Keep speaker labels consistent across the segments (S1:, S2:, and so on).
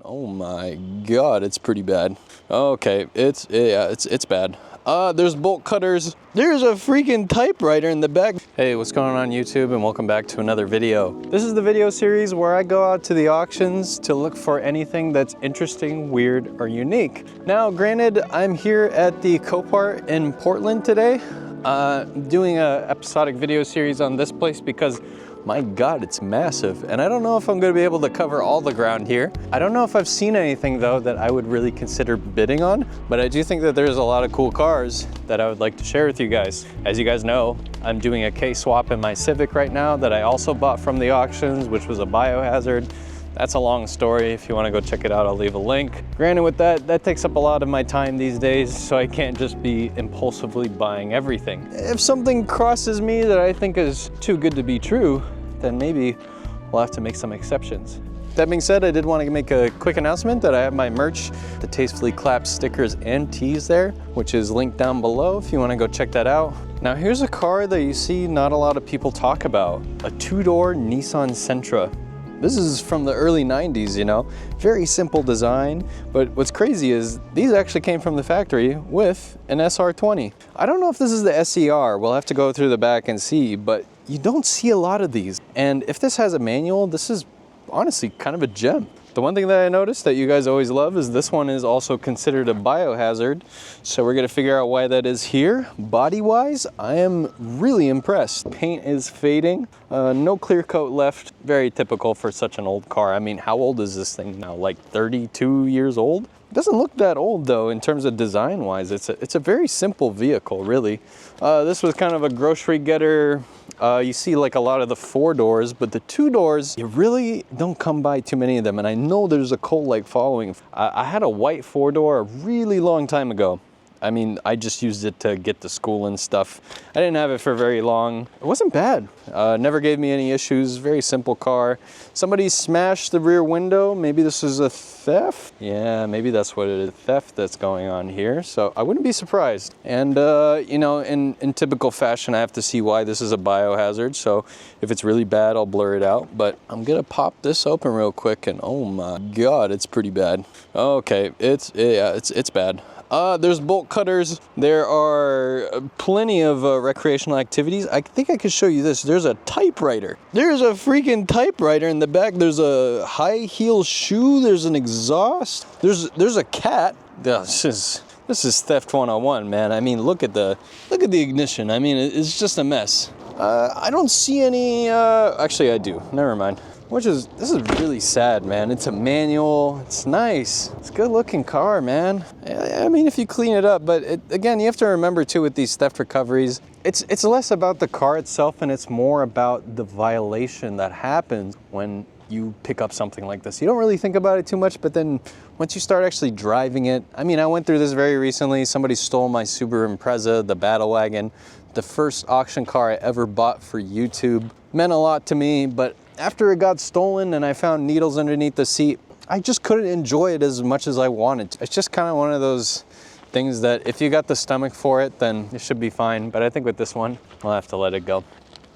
S1: Oh my god, it's pretty bad. Okay, it's bad. There's bolt cutters. There's a freaking typewriter in the back. Hey, what's going on YouTube, and welcome back to another video. This is the video series where I go out to the auctions to look for anything that's interesting, weird, or unique. Now, granted, I'm here at the Coupe in Portland today, doing a episodic video series on this place because my god, it's massive, and I don't know if I'm going to be able to cover all the ground here. I don't know if I've seen anything though that I would really consider bidding on, but I do think that there's a lot of cool cars that I would like to share with you guys. As you guys know, I'm doing a K-swap in my Civic right now that I also bought from the auctions, which was a BIOHAZARD. That's a long story. If you want to go check it out, I'll leave a link. Granted, with that takes up a lot of my time these days, so I can't just be impulsively buying everything. If something crosses me that I think is too good to be true, then maybe we'll have to make some exceptions. That being said, I did want to make a quick announcement that I have my merch, the Tastefully Clapped stickers and tees there, which is linked down below if you want to go check that out. Now here's a car that you see not a lot of people talk about, a two-door Nissan Sentra. This is from the early 90s, you know, very simple design, but what's crazy is these actually came from the factory with an SR20. I don't know if this is the SER, we'll have to go through the back and see, but you don't see a lot of these. And if this has a manual, this is honestly kind of a gem. The one thing that I noticed that you guys always love is this one is also considered a biohazard. So we're gonna figure out why that is here. Body-wise, I am really impressed. Paint is fading, no clear coat left. Very typical for such an old car. I mean, how old is this thing now? Like 32 years old? It doesn't look that old though in terms of design-wise. It's a very simple vehicle, really. This was kind of a grocery getter. You see like a lot of the four doors, but the two doors, you really don't come by too many of them. And I know there's a cult-like following. I had a white four-door a really long time ago. I mean, I just used it to get to school and stuff. I didn't have it for very long. It wasn't bad. Never gave me any issues. Very simple car. Somebody smashed the rear window. Maybe this is a theft. Yeah, maybe that's what it is. Theft that's going on here. So I wouldn't be surprised. And you know, in typical fashion, I have to see why this is a biohazard. So if it's really bad, I'll blur it out. But I'm gonna pop this open real quick, and oh my god, it's pretty bad. Okay, it's bad. There's bolt cutters. There are plenty of recreational activities. I think I could show you this. There's a typewriter. There's a freaking typewriter in the back. There's a high heel shoe. There's an exhaust. There's a cat. This is theft 101, man. I mean, look at the ignition. I mean, it's just a mess. I don't see any. Actually, I do. Never mind. This is really sad, man. It's a manual, it's nice. It's a good looking car, man. I mean, if you clean it up, but again, you have to remember too with these theft recoveries, it's less about the car itself and it's more about the violation that happens when you pick up something like this. You don't really think about it too much, but then once you start actually driving it, I mean, I went through this very recently. Somebody stole my Subaru Impreza, the Battle Wagon, the first auction car I ever bought for YouTube. Meant a lot to me, but after it got stolen and I found needles underneath the seat, I just couldn't enjoy it as much as I wanted to. It's just kind of one of those things that if you got the stomach for it, then it should be fine. But I think with this one, we'll have to let it go.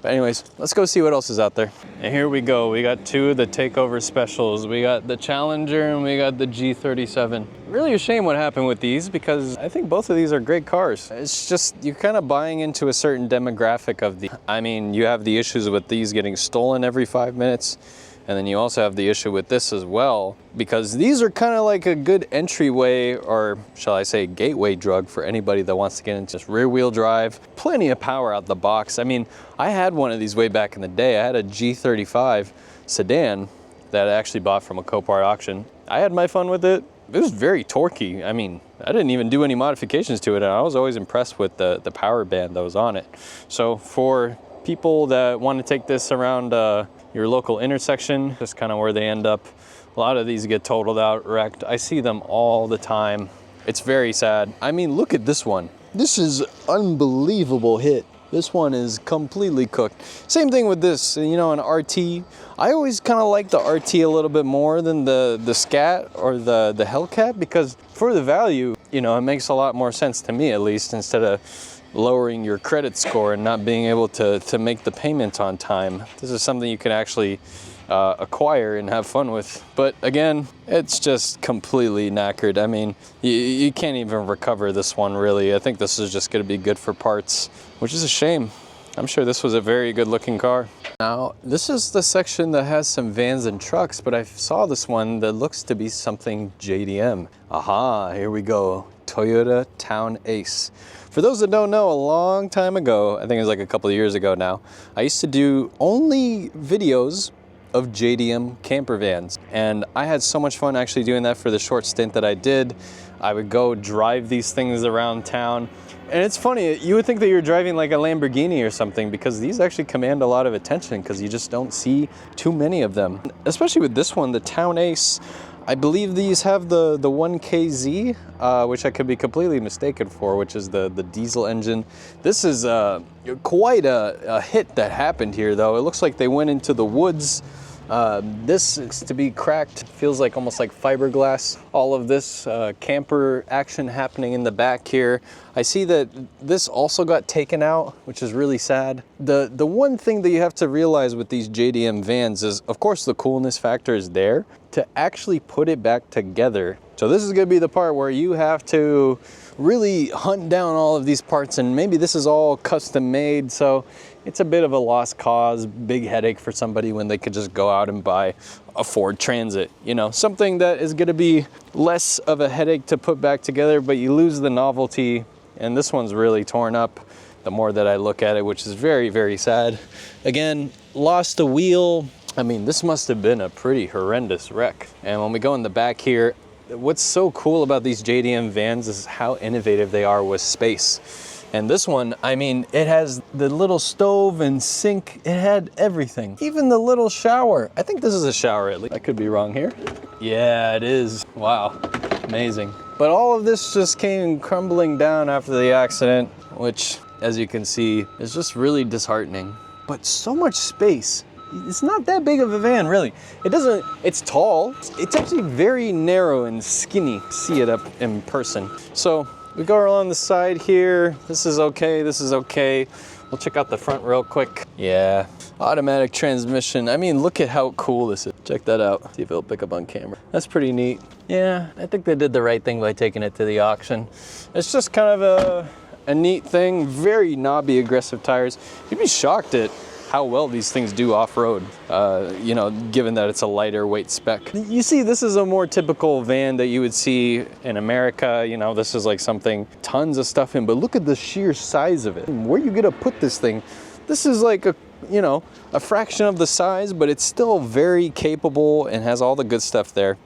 S1: But anyways, let's go see what else is out there. And here we go. We got two of the takeover specials. We got the Challenger and we got the G37. Really a shame what happened with these because I think both of these are great cars. It's just, you're kind of buying into a certain demographic of the, I mean, you have the issues with these getting stolen every 5 minutes. And then you also have the issue with this as well, because these are kind of like a good entryway, or shall I say gateway drug for anybody that wants to get into just rear wheel drive. Plenty of power out the box. I mean, I had one of these way back in the day. I had a G35 sedan that I actually bought from a Copart auction. I had my fun with it. It was very torquey. I mean, I didn't even do any modifications to it, and I was always impressed with the power band that was on it. So for people that want to take this around your local intersection, that's kind of where they end up. A lot of these get totaled out, wrecked. I see them all the time. It's very sad. I mean, look at this one. This is unbelievable hit. This one is completely cooked. Same thing with this, you know, an RT. I always kind of like the RT a little bit more than the Scat or the Hellcat, because for the value, you know, it makes a lot more sense to me, at least, instead of lowering your credit score and not being able to make the payments on time. This is something you can actually acquire and have fun with. But again, it's just completely knackered. I mean, you can't even recover this one really. I think this is just going to be good for parts, which is a shame. I'm sure this was a very good looking car. Now, this is the section that has some vans and trucks, but I saw this one that looks to be something JDM. Aha, here we go. Toyota Town Ace. For those that don't know, a long time ago, I think it was like a couple of years ago now, I used to do only videos of JDM camper vans. And I had so much fun actually doing that for the short stint that I did. I would go drive these things around town. And it's funny, you would think that you're driving like a Lamborghini or something, because these actually command a lot of attention because you just don't see too many of them. Especially with this one, the Town Ace. I believe these have the 1KZ, which I could be completely mistaken for, which is the diesel engine. This is quite a hit that happened here though. It looks like they went into the woods. This is to be cracked, feels like almost like fiberglass. All of this camper action happening in the back here. I see that this also got taken out, which is really sad. The one thing that you have to realize with these JDM vans is, of course, the coolness factor is there. To actually put it back together. So this is gonna be the part where you have to really hunt down all of these parts, and maybe this is all custom made, so it's a bit of a lost cause, big headache for somebody when they could just go out and buy a Ford Transit, you know, something that is gonna be less of a headache to put back together, but you lose the novelty, and this one's really torn up the more that I look at it, which is very, very sad. Again, lost a wheel. I mean, this must have been a pretty horrendous wreck. And when we go in the back here, what's so cool about these JDM vans is how innovative they are with space. And this one, I mean, it has the little stove and sink. It had everything, even the little shower. I think this is a shower at least. I could be wrong here. Yeah, it is. Wow, amazing. But all of this just came crumbling down after the accident, which, as you can see, is just really disheartening. But so much space. It's not that big of a van, really. It's tall. It's actually very narrow and skinny. See it up in person. So we go along the side here. This is okay, this is okay. We'll check out the front real quick. Yeah, automatic transmission. I mean, look at how cool this is. Check that out. See if it'll pick up on camera. That's pretty neat. Yeah, I think they did the right thing by taking it to the auction. It's just kind of a neat thing. Very knobby, aggressive tires. You'd be shocked at how well these things do off-road, you know, given that it's a lighter weight spec. You see, this is a more typical van that you would see in America. You know, this is like something, tons of stuff in, but look at the sheer size of it. Where are you gonna put this thing? This is like a, you know, a fraction of the size, but it's still very capable and has all the good stuff there.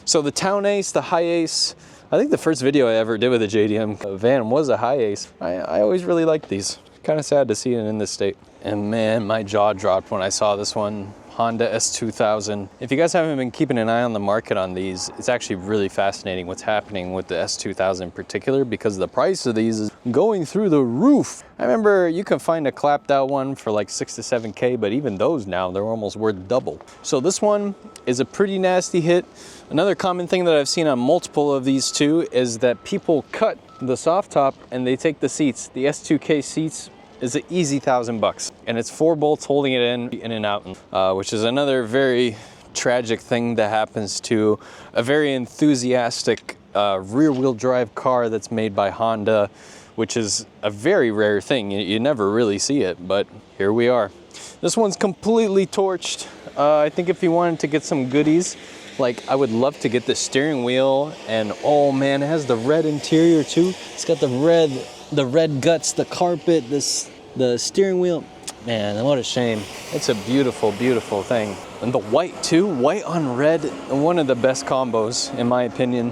S1: So the Town Ace, the High Ace, I think the first video I ever did with a JDM van was a High Ace. I always really liked these. Kind of sad to see it in this state. And man, my jaw dropped when I saw this one, Honda S2000. If you guys haven't been keeping an eye on the market on these, it's actually really fascinating what's happening with the S2000 in particular, because the price of these is going through the roof. I remember you can find a clapped out one for like 6 to 7K, but even those now, they're almost worth double. So this one is a pretty nasty hit. Another common thing that I've seen on multiple of these too is that people cut the soft top and they take the seats. The S2K seats is an easy $1,000 and it's 4 bolts holding it in and out, which is another very tragic thing that happens to a very enthusiastic rear-wheel drive car that's made by Honda, which is a very rare thing. You never really see it, but here we are. This one's completely torched. I think if you wanted to get some goodies, like I would love to get the steering wheel, and oh man, it has the red interior too. It's got the red guts, the carpet, the steering wheel. Man, what a shame. It's a beautiful, beautiful thing. And the white too, white on red, one of the best combos in my opinion.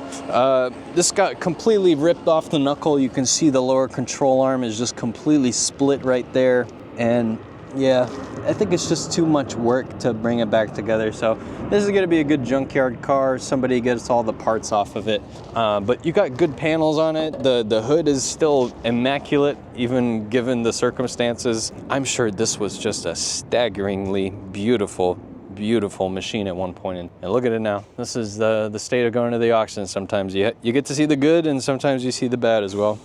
S1: This got completely ripped off the knuckle. You can see the lower control arm is just completely split right there. And yeah, I think it's just too much work to bring it back together. So this is gonna be a good junkyard car. Somebody gets all the parts off of it. But you got good panels on it. The hood is still immaculate, even given the circumstances. I'm sure this was just a staggeringly beautiful machine at one point. And look at it now. This is the state of going to the auction. Sometimes you get to see the good and sometimes you see the bad as well.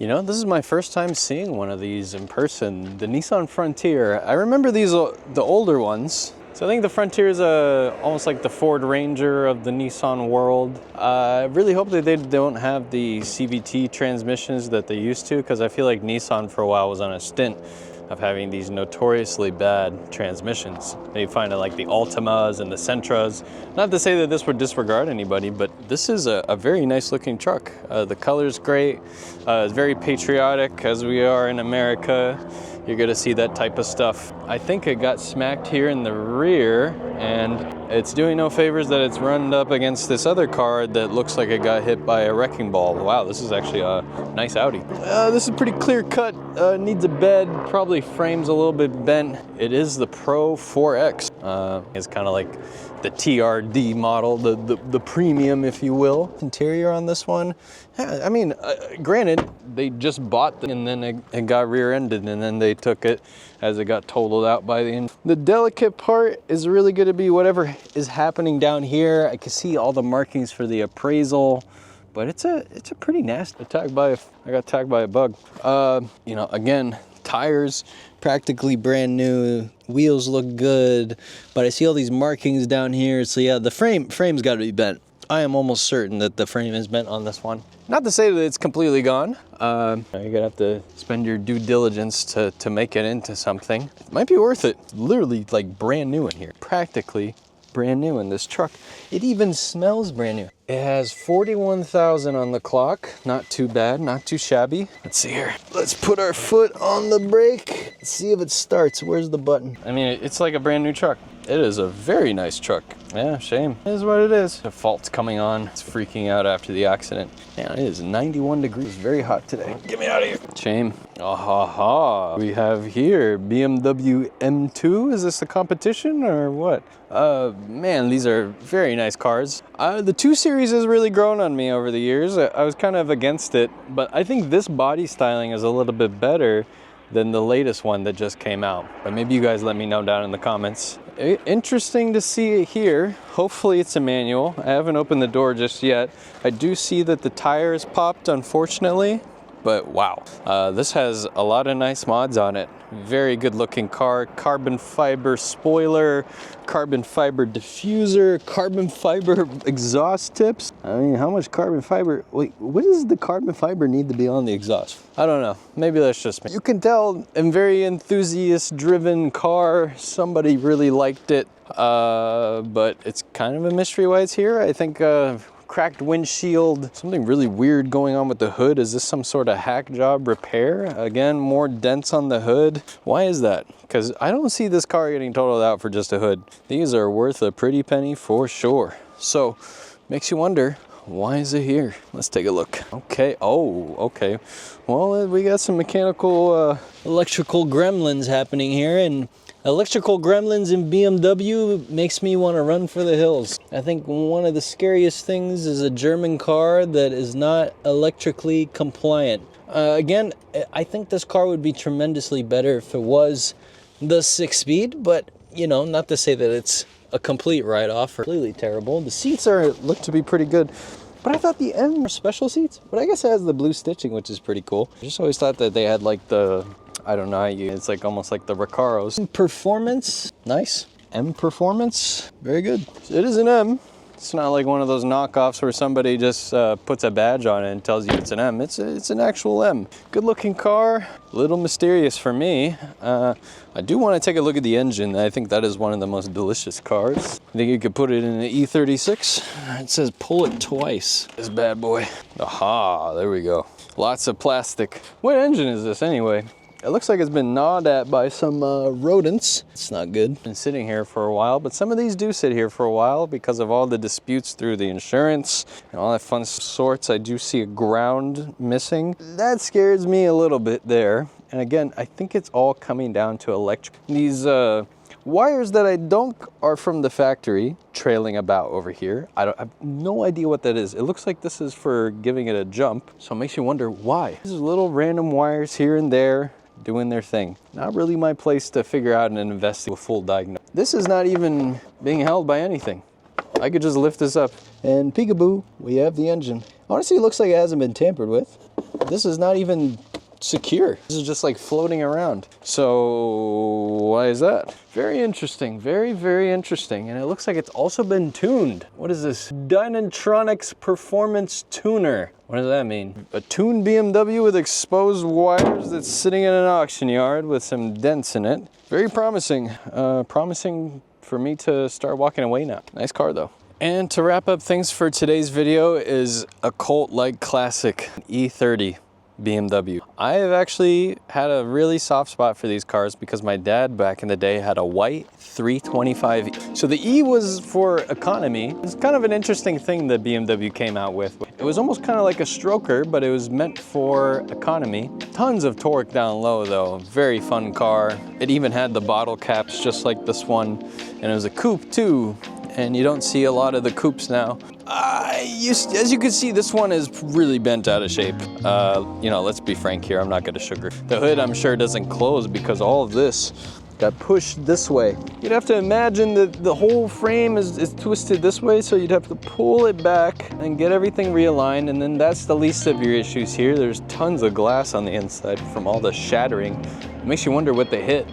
S1: You know, this is my first time seeing one of these in person, the Nissan Frontier. I remember these, the older ones. So I think the Frontier is almost like the Ford Ranger of the Nissan world. I really hope that they don't have the CVT transmissions that they used to, because I feel like Nissan for a while was on a stint of having these notoriously bad transmissions. You find it like the Altimas and the Sentras. Not to say that this would disregard anybody, but this is a very nice looking truck. The color's great. It's very patriotic, as we are in America. You're gonna see that type of stuff. I think it got smacked here in the rear, and it's doing no favors that it's run up against this other car that looks like it got hit by a wrecking ball. Wow, this is actually a nice Audi. This is pretty clear cut, needs a bed, probably frame's a little bit bent. It is the Pro 4X. It's kind of like the TRD model, the premium, if you will. Interior on this one, yeah, I mean, granted, they just bought it and then it got rear-ended, and then they took it as it got totaled out by the end. The delicate part is really going to be whatever is happening down here. I can see all the markings for the appraisal, but it's a pretty nasty. I got tagged by a bug. You know, again, tires practically brand new, wheels look good, but I see all these markings down here. So yeah, the frame's got to be bent. I am almost certain that the frame is bent on this one. Not to say that it's completely gone. You're gonna have to spend your due diligence to make it into something. It might be worth it. It's literally like brand new in here. Practically brand new in this truck. It even smells brand new. It has 41,000 on the clock. Not too bad, not too shabby. Let's see here. Let's put our foot on the brake. Let's see if it starts. Where's the button? I mean, it's like a brand new truck. It is a very nice truck. Yeah, shame. It is what it is. The fault's coming on. It's freaking out after the accident. Yeah, it is 91 degrees. Very hot today. Get me out of here. Shame. Ah-ha-ha. We have here BMW M2. Is this a competition or what? Man, these are very nice cars. The 2 Series has really grown on me over the years. I was kind of against it, but I think this body styling is a little bit better than the latest one that just came out. But maybe you guys let me know down in the comments. Interesting to see it here. Hopefully it's a manual. I haven't opened the door just yet. I do see that the tire is popped, unfortunately, but wow. This has a lot of nice mods on it. Very good looking car. Carbon fiber spoiler, carbon fiber diffuser, carbon fiber exhaust tips. I mean, how much carbon fiber? Wait, what does the carbon fiber need to be on the exhaust? I don't know. Maybe that's just me. You can tell, a very enthusiast driven car. Somebody really liked it, but it's kind of a mystery why it's here. I think cracked windshield, something really weird going on with the hood. Is this some sort of hack job repair? Again, more dents on the hood. Why is that? Because I don't see this car getting totaled out for just a hood. These are worth a pretty penny for sure. So, makes you wonder, why is it here? Let's take a look. Okay, oh, okay. Well, we got some mechanical, electrical gremlins happening here, and electrical gremlins in BMW makes me want to run for the hills. I think one of the scariest things is a German car that is not electrically compliant. Again, I think this car would be tremendously better if it was the 6-speed, but you know, not to say that it's a complete write-off or completely terrible. The seats look to be pretty good. But I thought the M were special seats. But I guess it has the blue stitching, which is pretty cool. I just always thought that they had like the, I don't know, it's like almost like the Recaros. Performance, nice. M Performance, very good. It is an M. It's not like one of those knockoffs where somebody just puts a badge on it and tells you it's an M. It's an actual M. Good looking car, a little mysterious for me. I do want to take a look at the engine. I think that is one of the most delicious cars. I think you could put it in an E36. It says pull it twice. This bad boy. Aha, there we go. Lots of plastic. What engine is this anyway? It looks like it's been gnawed at by some rodents. It's not good. Been sitting here for a while, but some of these do sit here for a while because of all the disputes through the insurance and all that fun sorts. I do see a ground missing. That scares me a little bit there. And again, I think it's all coming down to electric. These wires that I dunk are from the factory, trailing about over here. I have no idea what that is. It looks like this is for giving it a jump, so it makes you wonder why. These little random wires here and there doing their thing. Not really my place to figure out and investigate a full diagnosis. This is not even being held by anything. I could just lift this up and peekaboo, we have the engine. Honestly, it looks like it hasn't been tampered with. This is not even secure. This is just like floating around. So why is that? Very interesting, very, very interesting. And it looks like it's also been tuned. What is this? Dynatronics Performance Tuner. What does that mean? A tuned BMW with exposed wires that's sitting in an auction yard with some dents in it. Very promising. Promising for me to start walking away now. Nice car though. And to wrap up things for today's video is a cult-like classic, E30 BMW. I have actually had a really soft spot for these cars because my dad back in the day had a white 325. So the E was for economy. It's kind of an interesting thing that BMW came out with. It was almost kind of like a stroker, but it was meant for economy. Tons of torque down low though. Very fun car. It even had the bottle caps just like this one. And it was a coupe too. And you don't see a lot of the coupes now. As you can see, this one is really bent out of shape. You know, let's be frank here, I'm not gonna sugar. The hood, I'm sure, doesn't close because all of this got pushed this way. You'd have to imagine that the whole frame is twisted this way, so you'd have to pull it back and get everything realigned, and then that's the least of your issues here. There's tons of glass on the inside from all the shattering. It makes you wonder what they hit.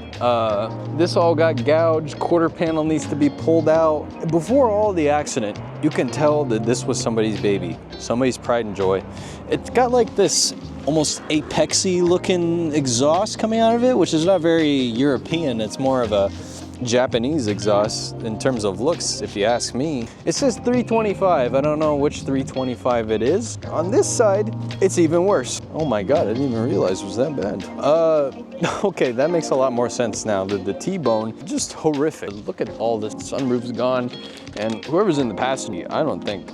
S1: This all got gouged, quarter panel needs to be pulled out. Before all the accident, you can tell that this was somebody's baby, somebody's pride and joy. It's got like this almost apexy looking exhaust coming out of it, which is not very European. It's more of a Japanese exhaust in terms of looks, if you ask me. It says 325. I don't know which 325 it is. On this side, it's even worse. Oh my God, I didn't even realize it was that bad. Okay, that makes a lot more sense now. The T-bone, just horrific. Look at all this, sunroof's gone. And whoever's in the passenger, I don't think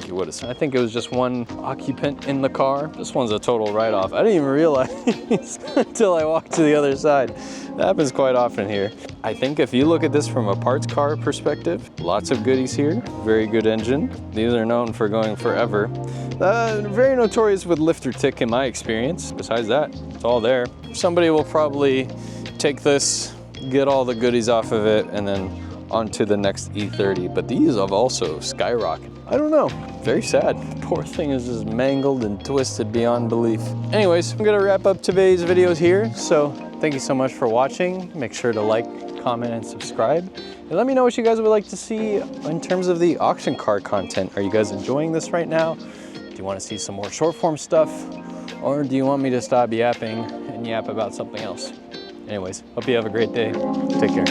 S1: he would have. I think it was just one occupant in the car. This one's a total write-off. I didn't even realize until I walked to the other side. That happens quite often here. I think if you look at this from a parts car perspective, lots of goodies here. Very good engine. These are known for going forever. Very notorious with lifter tick in my experience. Besides that, it's all there. Somebody will probably take this, get all the goodies off of it, and then onto the next E30, but these have also skyrocketed. I don't know, very sad. Poor thing is just mangled and twisted beyond belief. Anyways, I'm gonna wrap up today's videos here. So thank you so much for watching. Make sure to like, comment, and subscribe. And let me know what you guys would like to see in terms of the auction car content. Are you guys enjoying this right now? Do you wanna see some more short form stuff? Or do you want me to stop yapping and yap about something else? Anyways, hope you have a great day. Take care.